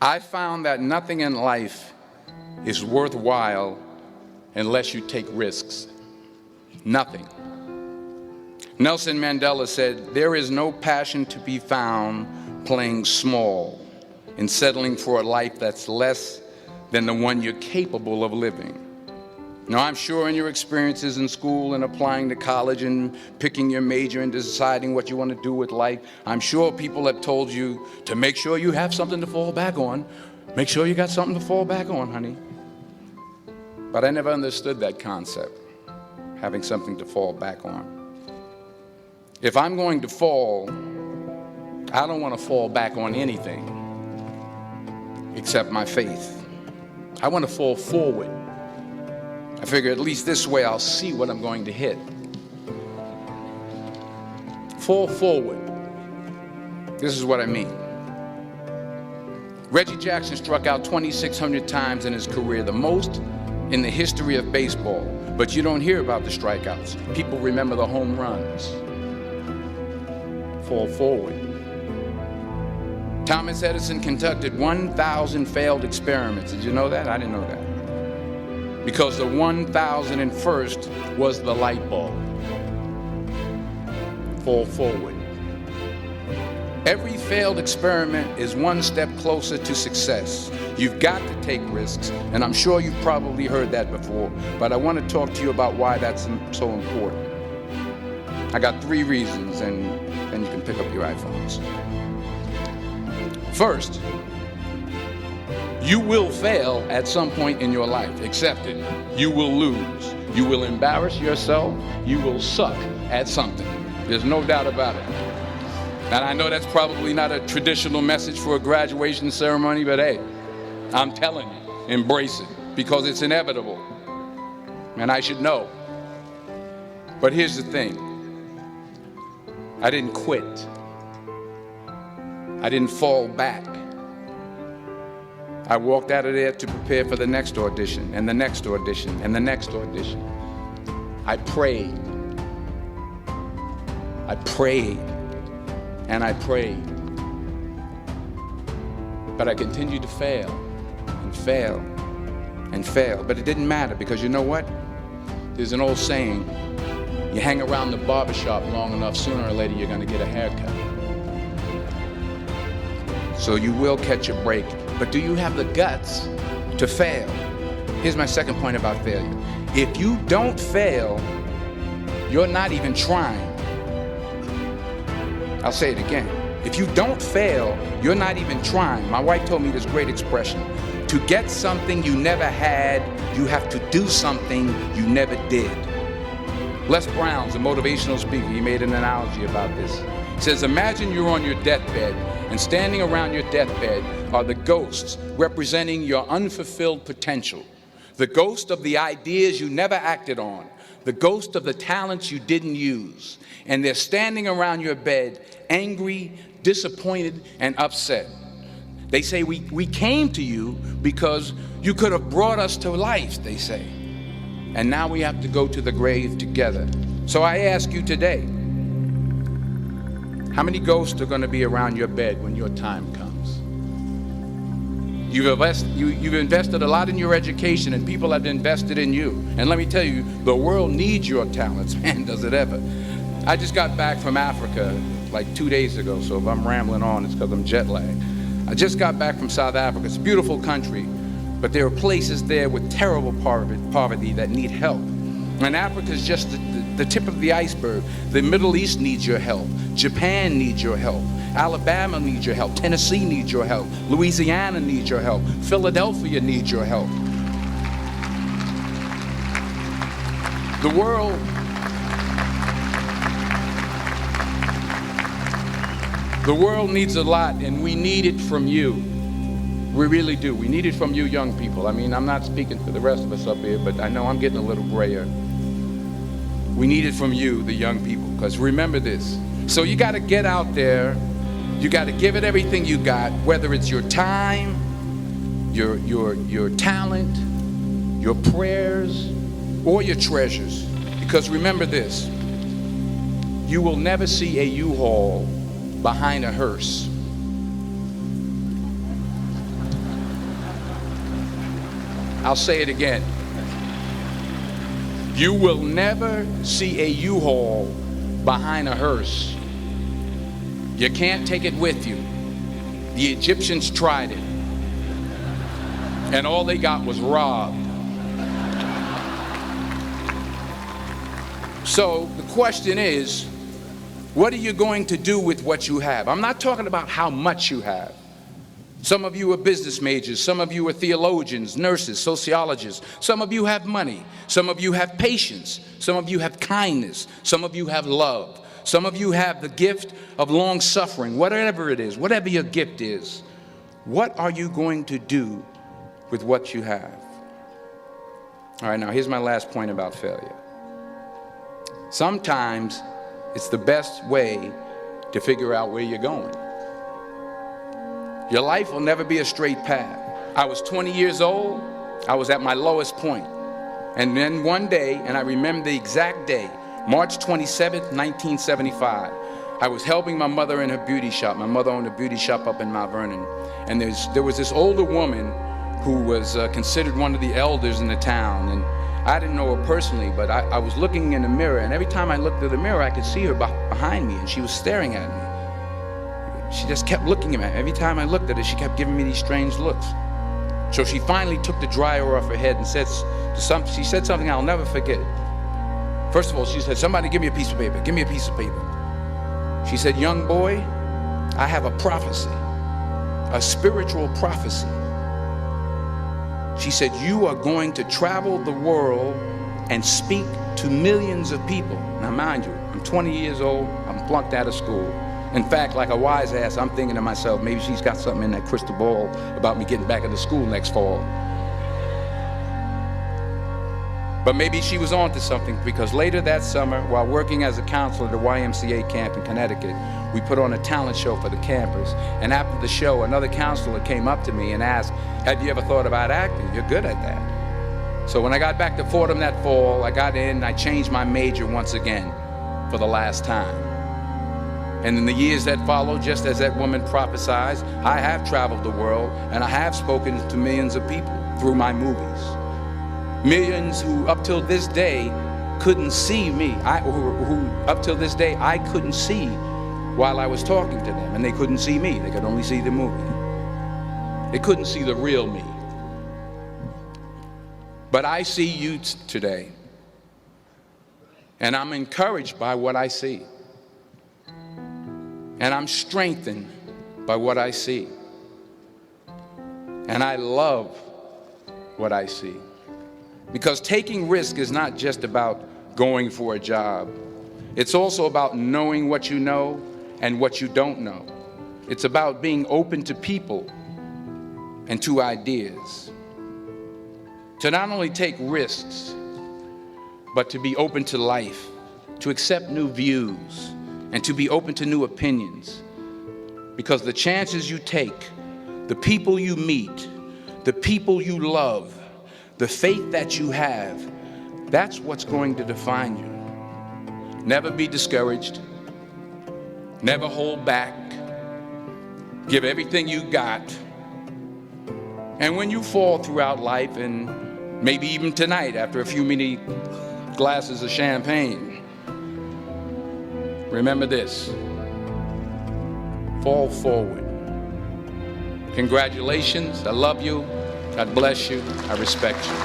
I found that nothing in life is worthwhile unless you take risks. Nothing. Nelson Mandela said, "There is no passion to be found playing small and settling for a life that's less than the one you're capable of living." Now, I'm sure in your experiences in school and applying to college and picking your major and deciding what you want to do with life, I'm sure people have told you to make sure you have something to fall back on. Make sure you got something to fall back on, honey. But I never understood that concept, having something to fall back on. If I'm going to fall, I don't want to fall back on anything except my faith. I want to fall forward. I figure at least this way I'll see what I'm going to hit. Fall forward. This is what I mean. Reggie Jackson struck out 2,600 times in his career, the most in the history of baseball. But you don't hear about the strikeouts. People remember the home runs. Fall forward. Thomas Edison conducted 1,000 failed experiments. Did you know that? I didn't know that. Because the 1,001st was the light bulb. Fall forward. Every failed experiment is one step closer to success. You've got to take risks, and I'm sure you've probably heard that before, but I want to talk to you about why that's so important. I got 3 reasons, and then you can pick up your iPhones. First, you will fail at some point in your life. Accept it. You will lose. You will embarrass yourself. You will suck at something. There's no doubt about it. And I know that's probably not a traditional message for a graduation ceremony, but hey, I'm telling you, embrace it, because it's inevitable. And I should know. But here's the thing. I didn't quit. I didn't fall back. I walked out of there to prepare for the next audition, and the next audition, and the next audition. I prayed. I prayed. And I prayed. But I continued to fail, and fail, and fail. But it didn't matter, because you know what? There's an old saying, you hang around the barbershop long enough, sooner or later you're going to get a haircut. So you will catch a break. But do you have the guts to fail? Here's my second point about failure. If you don't fail, you're not even trying. I'll say it again. If you don't fail, you're not even trying. My wife told me this great expression. To get something you never had, you have to do something you never did. Les Brown's a motivational speaker. He made an analogy about this. He says, imagine you're on your deathbed, and standing around your deathbed are the ghosts representing your unfulfilled potential. The ghost of the ideas you never acted on. The ghost of the talents you didn't use. And they're standing around your bed, angry, disappointed, and upset. They say, we came to you because you could have brought us to life, they say. And now we have to go to the grave together. So I ask you today, how many ghosts are going to be around your bed when your time comes? You've invested a lot in your education, and people have invested in you. And let me tell you, the world needs your talents. Man, does it ever. I just got back from Africa like 2 days ago, so if I'm rambling on, it's because I'm jet lagged. I just got back from South Africa. It's a beautiful country, but there are places there with terrible poverty that need help. And Africa is just the tip of the iceberg. The Middle East needs your help. Japan needs your help. Alabama needs your help. Tennessee needs your help. Louisiana needs your help. Philadelphia needs your help. The world needs a lot, and we need it from you. We really do. We need it from you young people. I mean, I'm not speaking for the rest of us up here, but I know I'm getting a little grayer. We need it from you, the young people, because remember this. So you got to get out there. You got to give it everything you got, whether it's your time, your talent, your prayers, or your treasures. Because remember this. You will never see a U-Haul behind a hearse. I'll say it again. You will never see a U-Haul behind a hearse. You can't take it with you. The Egyptians tried it, and all they got was robbed. So the question is, what are you going to do with what you have? I'm not talking about how much you have. Some of you are business majors, some of you are theologians, nurses, sociologists. Some of you have money, some of you have patience, some of you have kindness, some of you have love. Some of you have the gift of long suffering, whatever it is, whatever your gift is. What are you going to do with what you have? All right, now here's my last point about failure. Sometimes it's the best way to figure out where you're going. Your life will never be a straight path. I was 20 years old. I was at my lowest point. And then one day, and I remember the exact day, March 27th, 1975, I was helping my mother in her beauty shop. My mother owned a beauty shop up in Mount Vernon. And there was this older woman who was considered one of the elders in the town. And I didn't know her personally, but I was looking in the mirror, and every time I looked at the mirror, I could see her behind me, and she was staring at me. She just kept looking at me. Every time I looked at her, she kept giving me these strange looks. So she finally took the dryer off her head and she said something I'll never forget. First of all, she said, "Somebody give me a piece of paper. Give me a piece of paper." She said, "Young boy, I have a prophecy, a spiritual prophecy." She said, "You are going to travel the world and speak to millions of people." Now, mind you, I'm 20 years old. I'm flunked out of school. In fact, like a wise ass, I'm thinking to myself, maybe she's got something in that crystal ball about me getting back into school next fall. But maybe she was on to something, because later that summer, while working as a counselor at the YMCA camp in Connecticut, we put on a talent show for the campers. And after the show, another counselor came up to me and asked, "Have you ever thought about acting? You're good at that." So when I got back to Fordham that fall, I got in and I changed my major once again for the last time. And in the years that followed, just as that woman prophesied, I have traveled the world and I have spoken to millions of people through my movies. Millions who up till this day couldn't see me, who up till this day I couldn't see while I was talking to them, and they couldn't see me. They could only see the movie. They couldn't see the real me. But I see you today, and I'm encouraged by what I see. And I'm strengthened by what I see. And I love what I see. Because taking risk is not just about going for a job. It's also about knowing what you know and what you don't know. It's about being open to people and to ideas. To not only take risks, but to be open to life, to accept new views, and to be open to new opinions. Because the chances you take, the people you meet, the people you love, the faith that you have, that's what's going to define you. Never be discouraged. Never hold back. Give everything you got. And when you fall throughout life, and maybe even tonight after a few many glasses of champagne, remember this: fall forward. Congratulations. I love you. God bless you. I respect you.